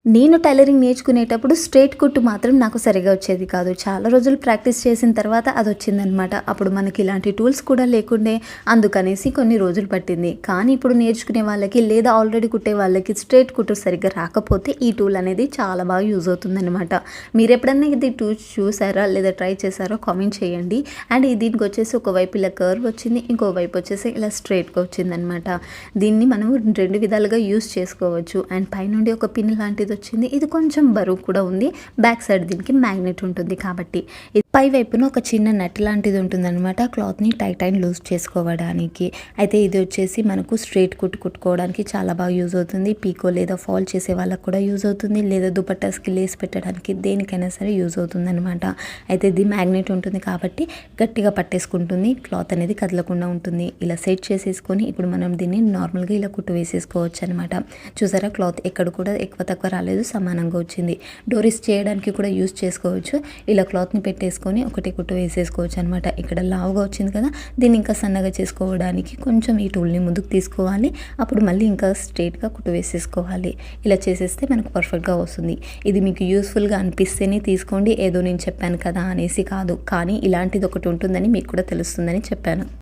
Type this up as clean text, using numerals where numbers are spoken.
నేను టైలరింగ్ నేర్చుకునేటప్పుడు స్ట్రెయిట్ కుట్టు మాత్రం నాకు సరిగ్గా వచ్చేది కాదు. చాలా రోజులు ప్రాక్టీస్ చేసిన తర్వాత అదొచ్చిందనమాట. అప్పుడు మనకి ఇలాంటి టూల్స్ కూడా లేకుండే, అందుకనేసి కొన్ని రోజులు పట్టింది. కానీ ఇప్పుడు నేర్చుకునే వాళ్ళకి లేదా ఆల్రెడీ కుట్టే వాళ్ళకి స్ట్రెయిట్ కుట్టు సరిగ్గా రాకపోతే ఈ టూల్ అనేది చాలా బాగా యూజ్ అవుతుందనమాట. మీరెప్పుడన్నా ఇది టూల్ చూసారా లేదా ట్రై చేశారో కామెంట్ చేయండి. అండ్ దీనికొచ్చేసి ఒకవైపు ఇలా కర్వ్ వచ్చింది, ఇంకోవైపు వచ్చేసి ఇలా స్ట్రెయిట్‌గా వచ్చిందనమాట. దీన్ని మనం 2 విధాలుగా యూజ్ చేసుకోవచ్చు. అండ్ పైనుండి ఒక పిన్ లాంటిది వచ్చింది. ఇది కొంచెం బరువు కూడా ఉంది. బ్యాక్ సైడ్ దీనికి మ్యాగ్నెట్ ఉంటుంది కాబట్టి. పై వైపున ఒక చిన్న నట్ లాంటిది ఉంటుందన్నమాట. క్లాత్‌ని టైట్ అండ్ లూజ్ చేసుకోవడానికి. అయితే ఇది వచ్చేసి మనకు స్ట్రెయిట్ కుట్టుకోవడానికి చాలా బాగా యూజ్ అవుతుంది. పీకో లేదా ఫాల్ చేసే వాళ్ళకి కూడా యూజ్ అవుతుంది. లేదా దుపట్టాస్‌కి లేస్ పెట్టడానికి దేనికైనా సరే యూజ్ అవుతుందన్నమాట. అయితే ఇది మ్యాగ్నెట్ ఉంటుంది కాబట్టి గట్టిగా పట్టేసుకుంటుంది. క్లాత్ అనేది కదలకుండా ఉంటుంది. ఇలా సెట్ చేసేసుకొని ఇప్పుడు మనం దీన్ని నార్మల్‌గా ఇలా కుట్టు వేసేసుకోవచ్చు అనమాట. చూసారా, క్లాత్ ఎక్కడ కూడా ఎక్కువ తక్కువ రాలేదు, సమానంగా వచ్చింది. డోరీస్ చేయడానికి కూడా యూజ్ చేసుకోవచ్చు. ఇలా క్లాత్‌ని పెట్టేసుకొని ఒకటి కుట్టు వేసేసుకోవచ్చు అనమాట. ఇక్కడ లావుగా వచ్చింది కదా, దీన్ని ఇంకా సన్నగా చేసుకోవడానికి కొంచెం ఈ టూల్ని ముందుకు తీసుకోవాలి. అప్పుడు మళ్ళీ ఇంకా స్ట్రెయిట్‌గా కుట్టు వేసేసుకోవాలి. ఇలా చేసేస్తే మనకు పర్ఫెక్ట్‌గా వస్తుంది. ఇది మీకు యూస్ఫుల్గా అనిపిస్తేనే తీసుకోండి. ఏదో నేను చెప్పాను కదా అనేసి కాదు, కానీ ఇలాంటిది ఒకటి ఉంటుందని మీకు కూడా తెలుస్తుందని చెప్పాను.